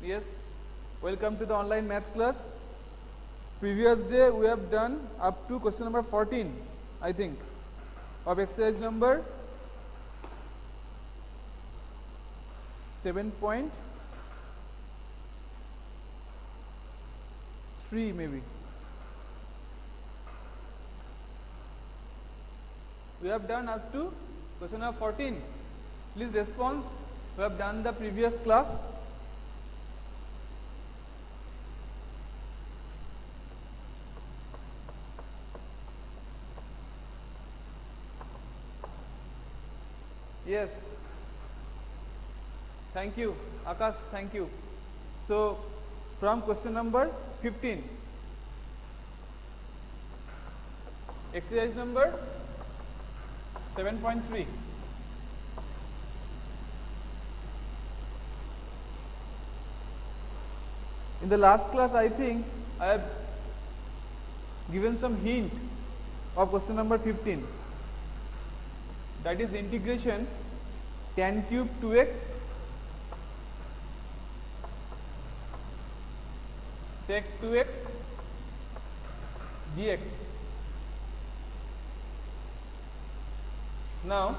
Yes, welcome to the online math class. Previous day we have done up to question number 14, I think, of exercise number 7.3 maybe. We have done up to question number 14. Please respond. We have done the previous class. Yes. Thank you, Akash. Thank you. So, from question number 15, exercise number 7.3. In the last class, I think I have given some hint of question number 15. That is integration tan cube 2x sec 2x dx. Now,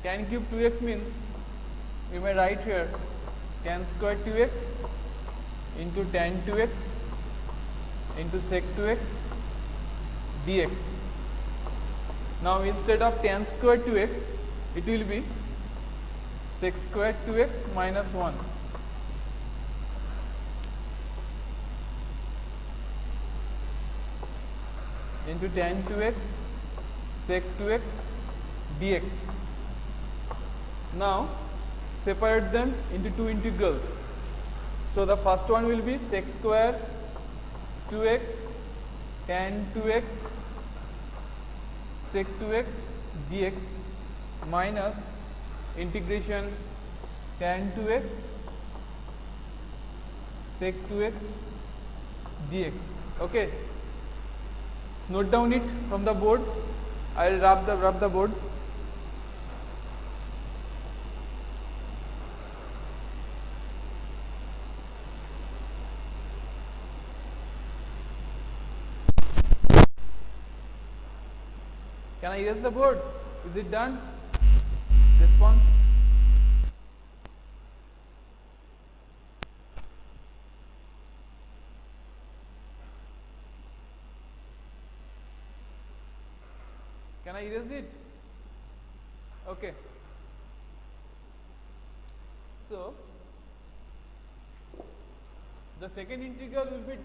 tan cube 2x means we may write here tan square 2x into tan 2x into sec 2x dx. Now, instead of tan square 2x, it will be sec square 2x minus 1 into tan 2x sec 2x dx. Now, separate them into two integrals. So, the first one will be sec square 2x tan 2x sec 2x dx minus integration tan 2x sec 2x dx. Okay. Note down it from the board. I will rub the board. Can I erase the board? Is it done? Response. Can I erase it? Okay. So, the second integral will be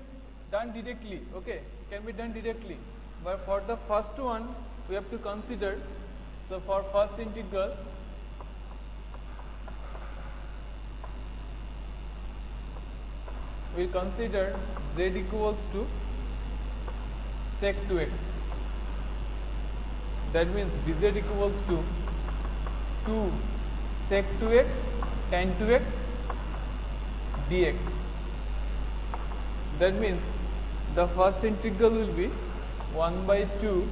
done directly. Okay, it can be done directly. But for the first one, we have to consider. So, for first integral, we will consider z equals to sec 2x. That means dz equals to 2 sec 2x tan 2x dx. That means the first integral will be 1 by 2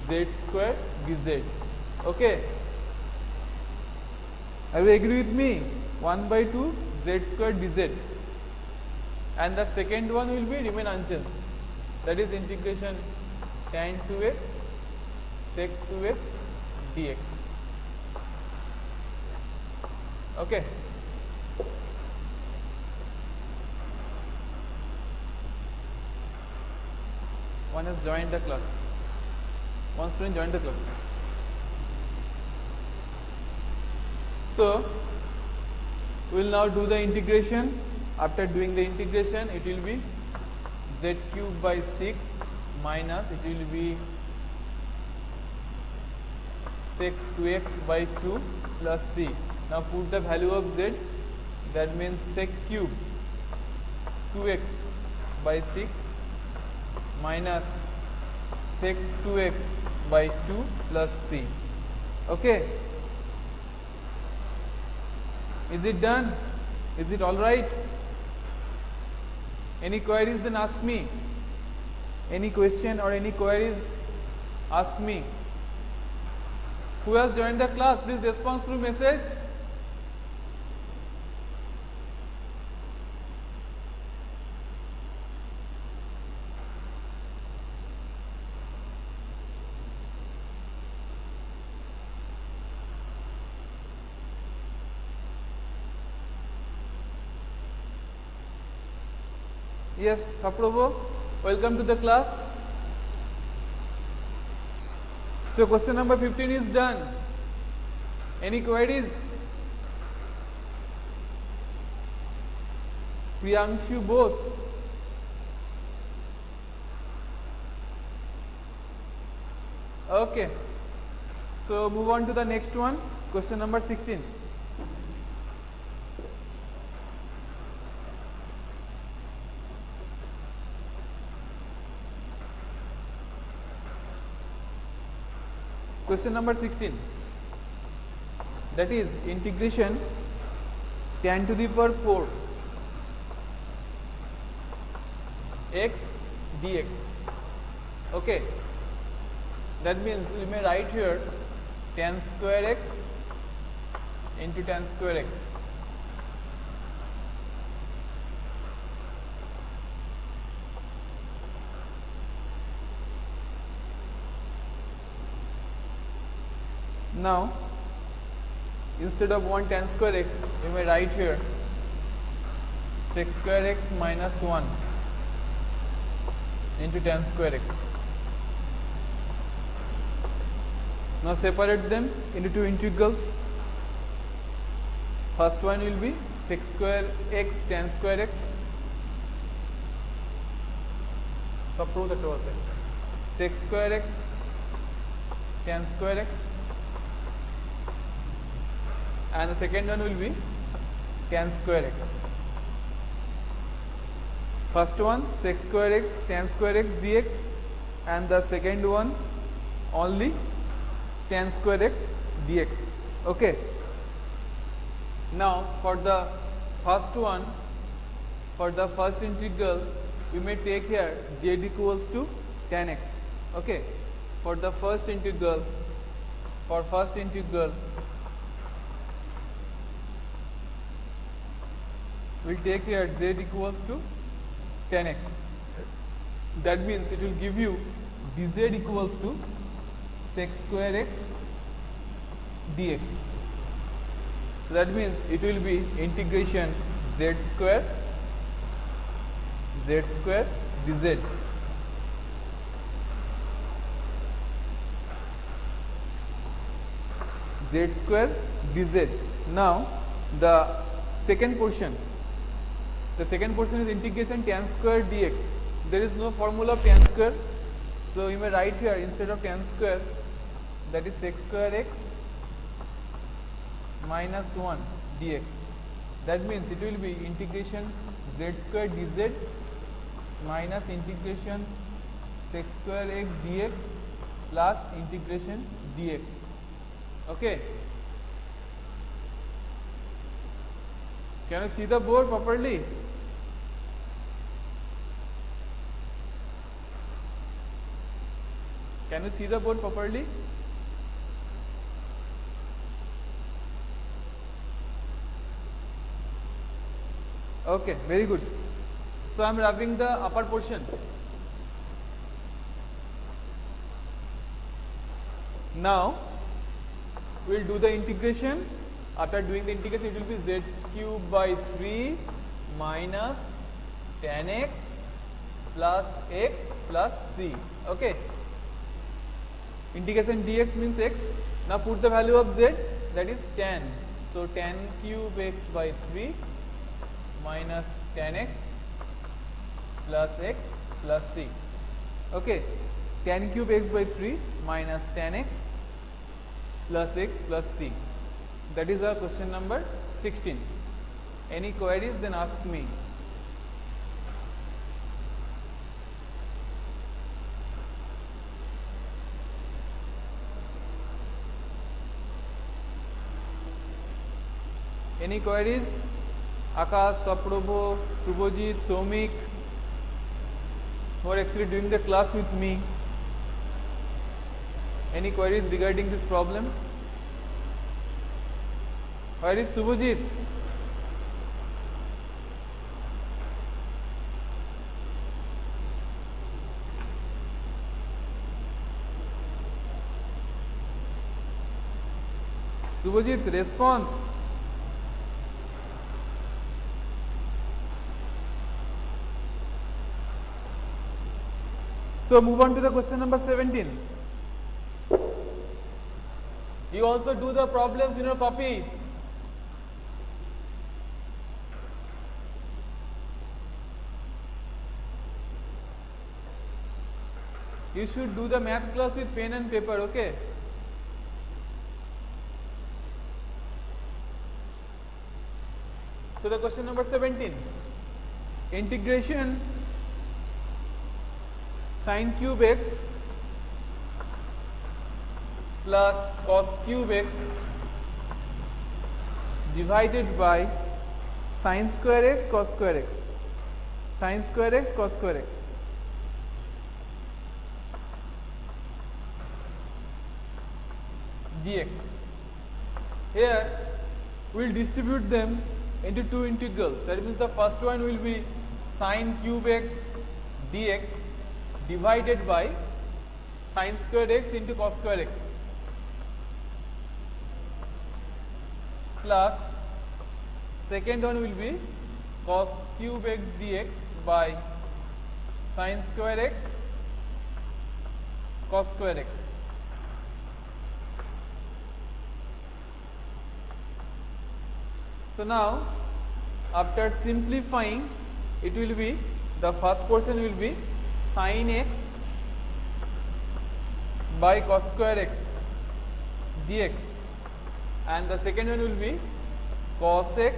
z square dz. Okay. Are you agree with me? 1 by 2 z square dz. And the second one will be remain unchanged. That is integration tan 2x sec 2x dx. Okay. One has joined the class. One student joined the class. So, we will now do the integration. After doing the integration, it will be z cube by 6 minus it will be sec 2x by 2 plus c. Now, put the value of z. That means sec cube 2x by 6 minus sec 2x by 2 plus c. Okay. Is it done? Is it all right? Any queries, then ask me. Any question or any queries, ask me. Who has joined the class? Please respond through message. Yes, Saprabhu, welcome to the class. So question number 15 is done. Any queries? Priyanshu Bose. Okay. So move on to the next one. Question number 16. Question number 16, that is integration tan to the power 4 x dx. Okay, that means we may write here tan square x into tan square x. Now, instead of 1 tan square x, we may write here sec square x minus 1 into tan square x. Now separate them into two integrals. First one will be sec square x tan square x. Sec square x tan square x. And the second one will be tan square x. First one sec square x tan square x dx, and the second one only tan square x dx. Okay. Now for the first one, for the first integral, we may take here z equals to tan x. Okay. For the first integral, we'll take here z equals to tan x. That means it will give you dz equals to sec square x dx. So that means it will be integration z square dz. Z square dz. Now the second portion is integration tan square dx. There is no formula of tan square, so you may write here instead of tan square, that is sec square x minus 1 dx. That means it will be integration z square dz minus integration sec square x dx plus integration dx. Okay. Can you see the board properly? Can you see the board properly? Okay, very good. So I am wrapping the upper portion. Now we will do the integration. After doing the integration, it will be z cube by 3 minus tan x plus c. Okay. Integration dx means x. Now put the value of z, that is tan. So tan cube x by 3 minus tan x plus c. Okay. Tan cube x by 3 minus tan x plus c. That is our question number 16. Any queries, then ask me. Any queries? Akash, Saprabhu, Subhojit, Somik, who are actually doing the class with me. Any queries regarding this problem? Where is Subhajit? Subhajit, response. So move on to the question number 17. You also do the problems in your copy. You should do the math class with pen and paper, okay? So the question number 17. Integration sin cube x plus cos cube x divided by sin square x cos square x. Sin square x cos square x. Dx. Here we will distribute them into two integrals. That means the first one will be sin cube x dx divided by sin square x into cos square x plus second one will be cos cube x dx by sin square x cos square x. So now after simplifying, it will be, the first portion will be sin x by cos square x dx, and the second one will be cos x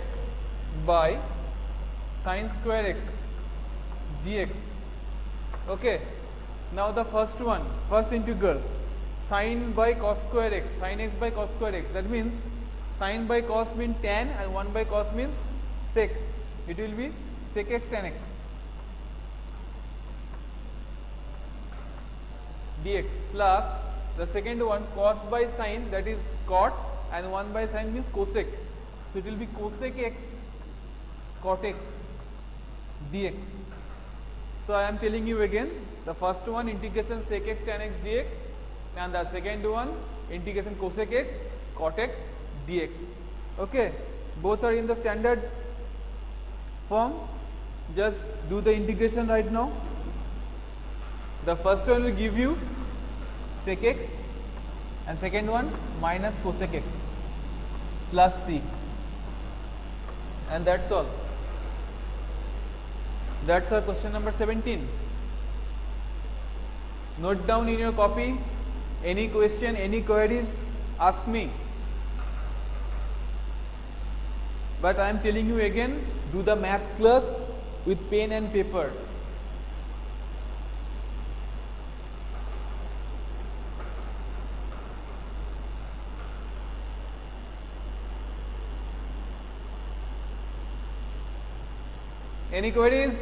by sin square x dx. Okay. Now the first one, first integral, sin by cos square x, sin x by cos square x. That means sin by cos means tan and 1 by cos means sec. It will be sec x tan x dx plus the second one cos by sin, that is cot, and 1 by sin means cosec. So it will be cosec x cot x dx. So I am telling you again, the first one integration sec x tan x dx, and the second one integration cosec x cot x dx. Okay, both are in the standard form. Just do the integration right now. The first one will give you sec x and second one minus cosec x plus c, and that's all. That's our question number 17. Note down in your copy. Any question, any queries, ask me. But I am telling you again, do the math class with pen and paper. Any queries?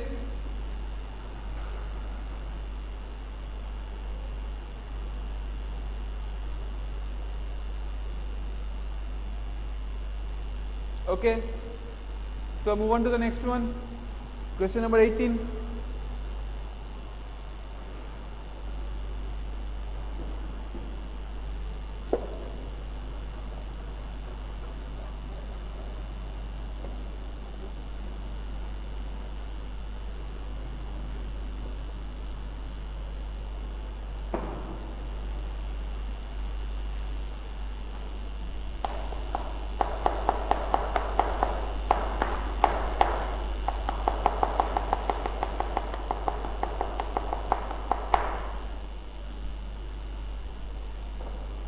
Okay, so move on to the next one. Question number 18.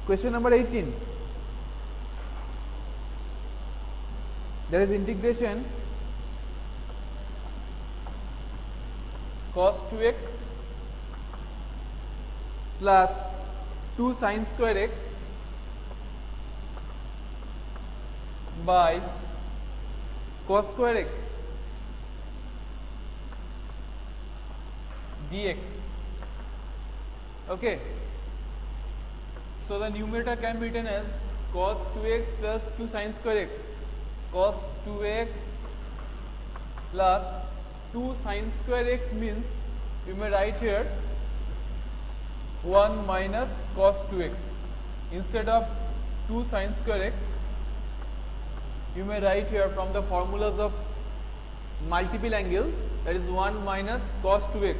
Question number 18. There is integration cos 2x plus 2 sin square x by cos square x dx. Okay. So the numerator can be written as cos 2x plus 2 sin square x. cos 2x plus 2 sin square x means you may write here 1 minus cos 2x. Instead of 2 sin square x, you may write here from the formulas of multiple angle, that is 1 minus cos 2x,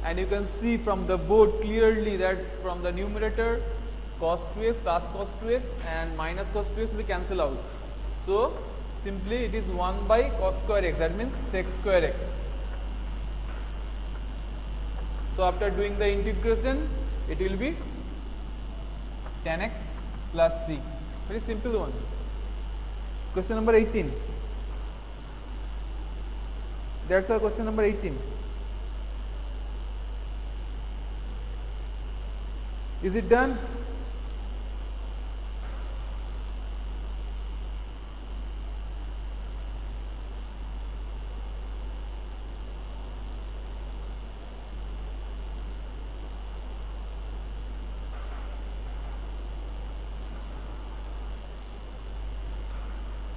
and you can see from the board clearly that from the numerator cos 2x plus cos 2x and minus cos 2x will cancel out. So simply it is 1 by cos square x, that means sec square x. So after doing the integration, it will be tan x plus c. Very simple one. Question number 18. That's our question number 18. Is it done?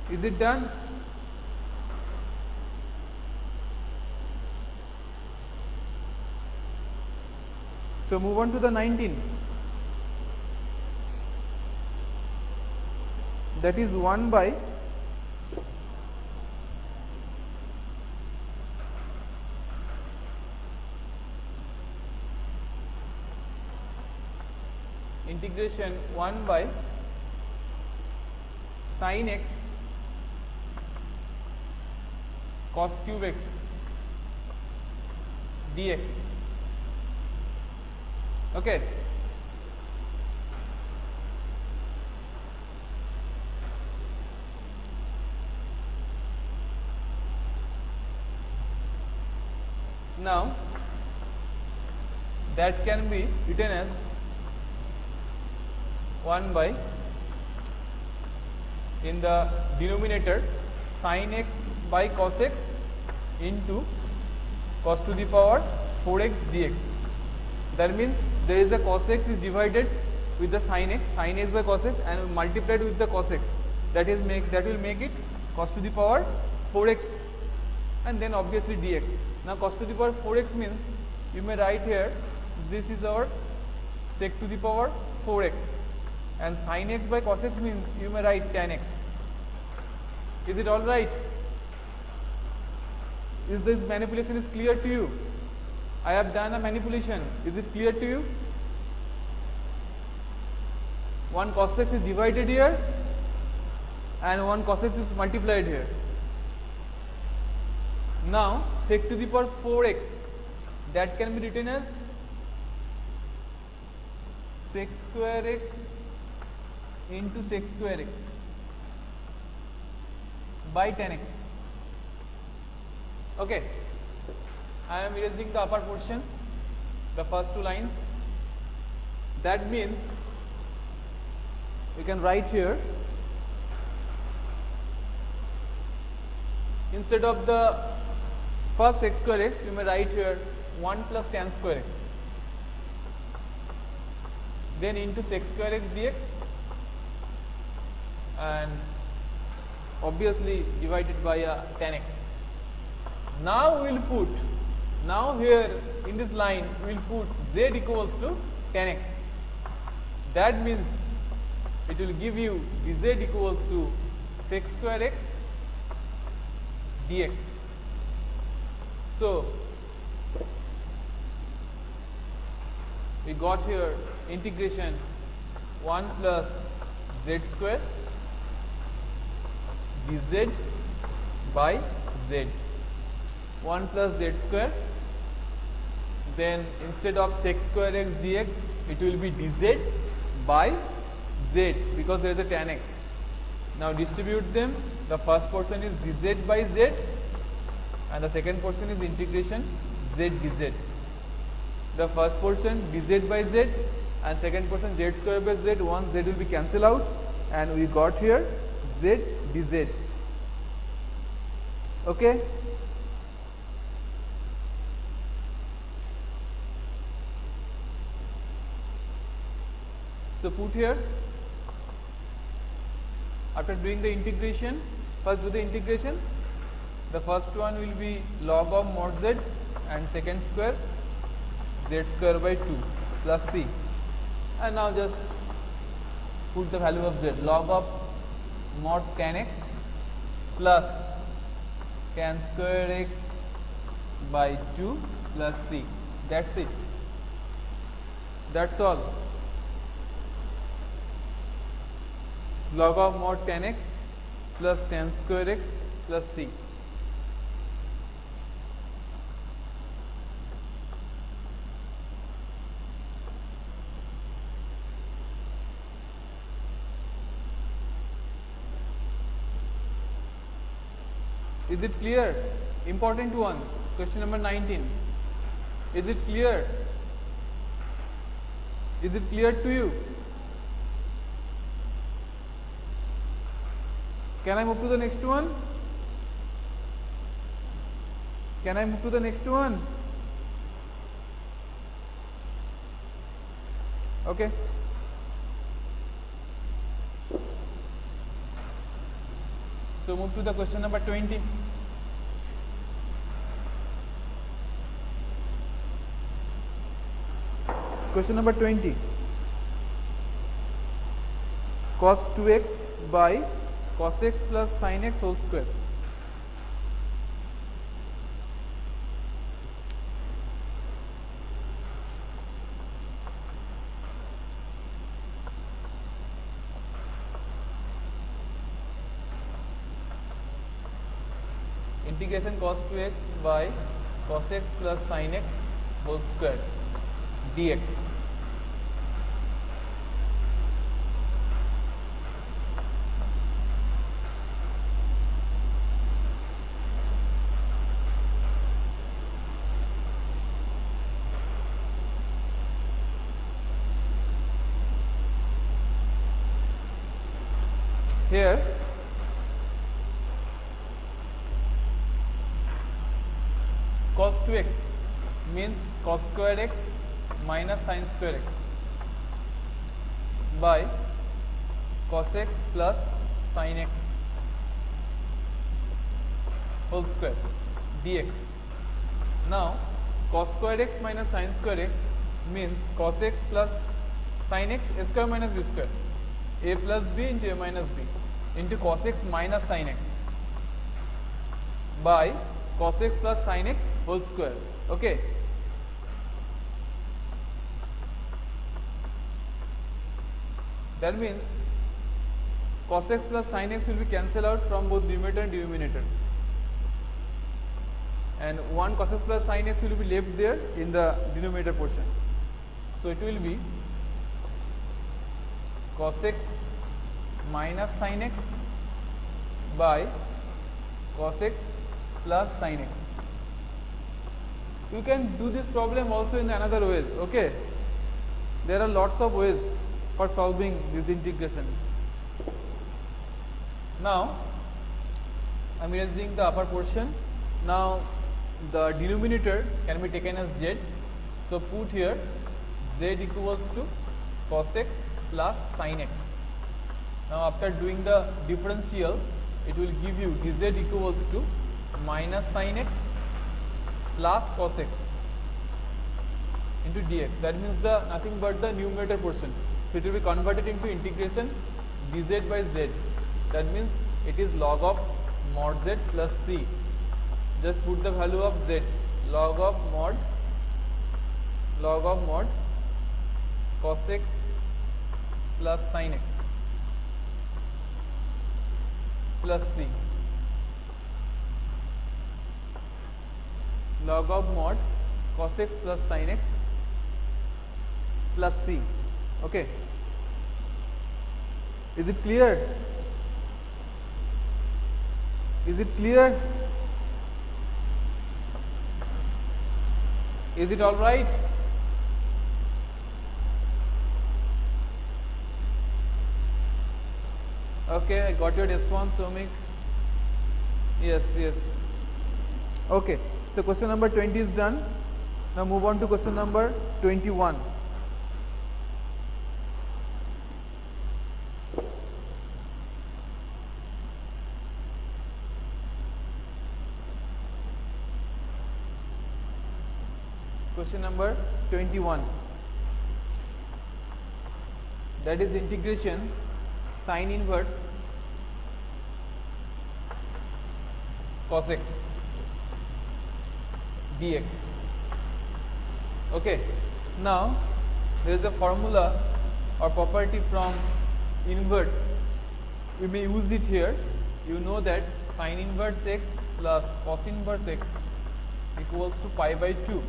Is it done? So move on to the 19. That is 1 by integration 1 by sin x cos cube x dx. Okay. Now that can be written as 1 by, in the denominator, sin x by cos x into cos to the power 4x dx. That means there is a cos x is divided with the sin x by cos x, and multiplied with the cos x. That will make it cos to the power 4x, and then obviously dx. Now cos to the power 4x means you may write here this is our sec to the power 4x, and sin x by cos x means you may write tan x. Is it all right? Is this manipulation is clear to you? I have done a manipulation. Is it clear to you? One cos x is divided here and one cos x is multiplied here. Now sec to the power 4x, that can be written as sec square x into sec square x by tan x. Okay, I am erasing the upper portion, the first two lines. That means we can write here, instead of the first sec square x, you may write here 1 plus tan square x, then into sec square x dx, and obviously divided by tan x. Now we will put, now here in this line we will put z equals to tan x. That means it will give you dz equals to sec square x dx. So we got here integration 1 plus z square dz by z. 1 plus z square, then instead of sec square x dx, it will be dz by z, because there is a tan x. Now distribute them. The first portion is dz by z, and the second portion is integration z dz. The first portion dz by z, and second portion z square by z. One z will be cancelled out, and we got here z dz. Okay. So put here, after doing the integration, First do the integration. The first one will be log of mod z and second square z square by 2 plus c, and now just put the value of z, log of mod tan x plus tan square x by 2 plus c. That's it. That's all. Log of mod tan x plus tan square x plus c. Is it clear? Important one. Question number 19. Is it clear? Is it clear to you? Can I move to the next one? Can I move to the next one? Okay. So move to the question number 20. Question number 20. Cos 2x by cos x plus sin x whole square. Integration cos 2x by cos x plus sin x whole square dx. Here cos 2x means cos square x minus sin square x by cos x plus sin x whole square dx. Now cos square x minus sin square x means cos x plus sin x, a square minus b square, a plus b into a minus b into cos x minus sin x by cos x plus sin x whole square. Okay. That means cos x plus sin x will be cancelled out from both numerator and denominator, and one cos x plus sin x will be left there in the denominator portion. So it will be cos x minus sin x by cos x plus sin x. You can do this problem also in another ways. Okay, there are lots of ways for solving this integration. Now I am erasing the upper portion. Now the denominator can be taken as z. So put here z equals to cos x plus sin x. Now after doing the differential, it will give you dz equals to minus sin x plus cos x into dx. That means the nothing but the numerator portion. So it will be converted into integration dz by z. That means it is log of mod z plus c. Just put the value of z, log of mod cos x plus sin x plus c, log of mod cos x plus sin x plus c. Okay. Is it clear? Is it clear? Is it all right? Okay, I got your response, Somik. Yes, yes. Okay, so question number 20 is done. Now move on to question number 21. question number 21. That is integration sine inverse cos x dx. Okay, now there is a formula or property from inverse. We may use it here. You know that sine inverse x plus cos inverse x equals to pi by 2.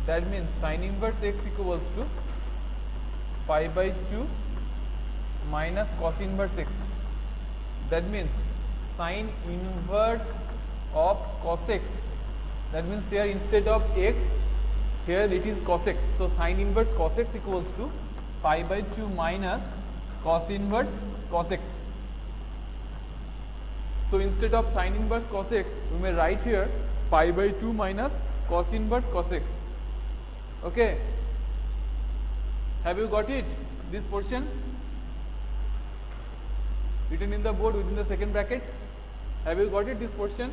That means sine inverse x equals to pi by 2 minus cos inverse x. That means sine inverse of cos x. That means here instead of x, here it is cos x. So sine inverse cos x equals to pi by 2 minus cos inverse cos x. So instead of sine inverse cos x, we may write here pi by 2 minus cos inverse cos x. Okay. Have you got it? This portion written in the board within the second bracket. Have you got it? This portion?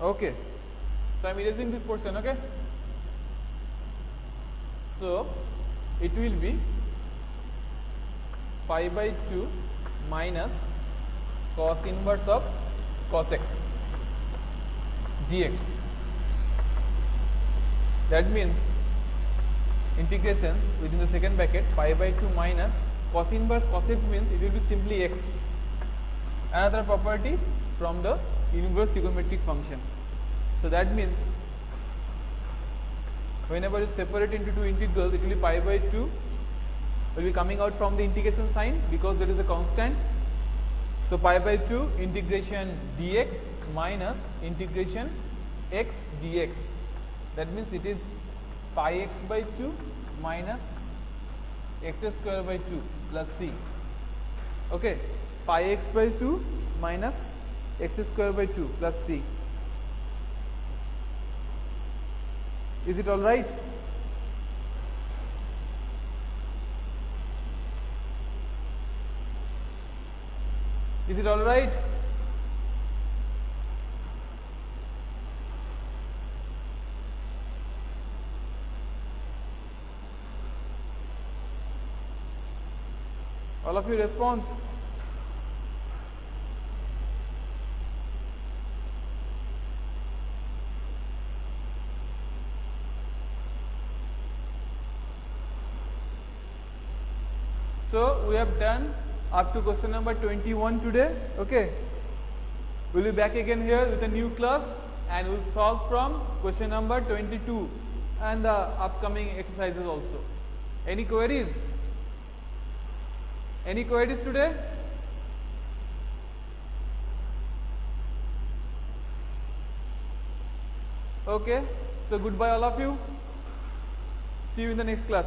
Okay. So I am erasing this portion. Okay. So it will be pi by 2 minus cos inverse of cos x dx. That means integration within the second bracket pi by 2 minus cos inverse cos x means it will be simply x. Another property from the inverse trigonometric function. So that means whenever you separate into two integrals, it will be pi by 2 will be coming out from the integration sign because there is a constant. So pi by 2 integration dx minus integration x dx. That means it is pi x by 2 minus x square by 2 plus c. Okay, pi x by 2 minus x square by 2 plus c. Is it all right? Is it all right? All of you response. So we have done up to question number 21 today. Okay, we'll be back again here with a new class and we'll solve from question number 22 and the upcoming exercises also. Any queries? Any queries today? Okay, so goodbye all of you. See you in the next class.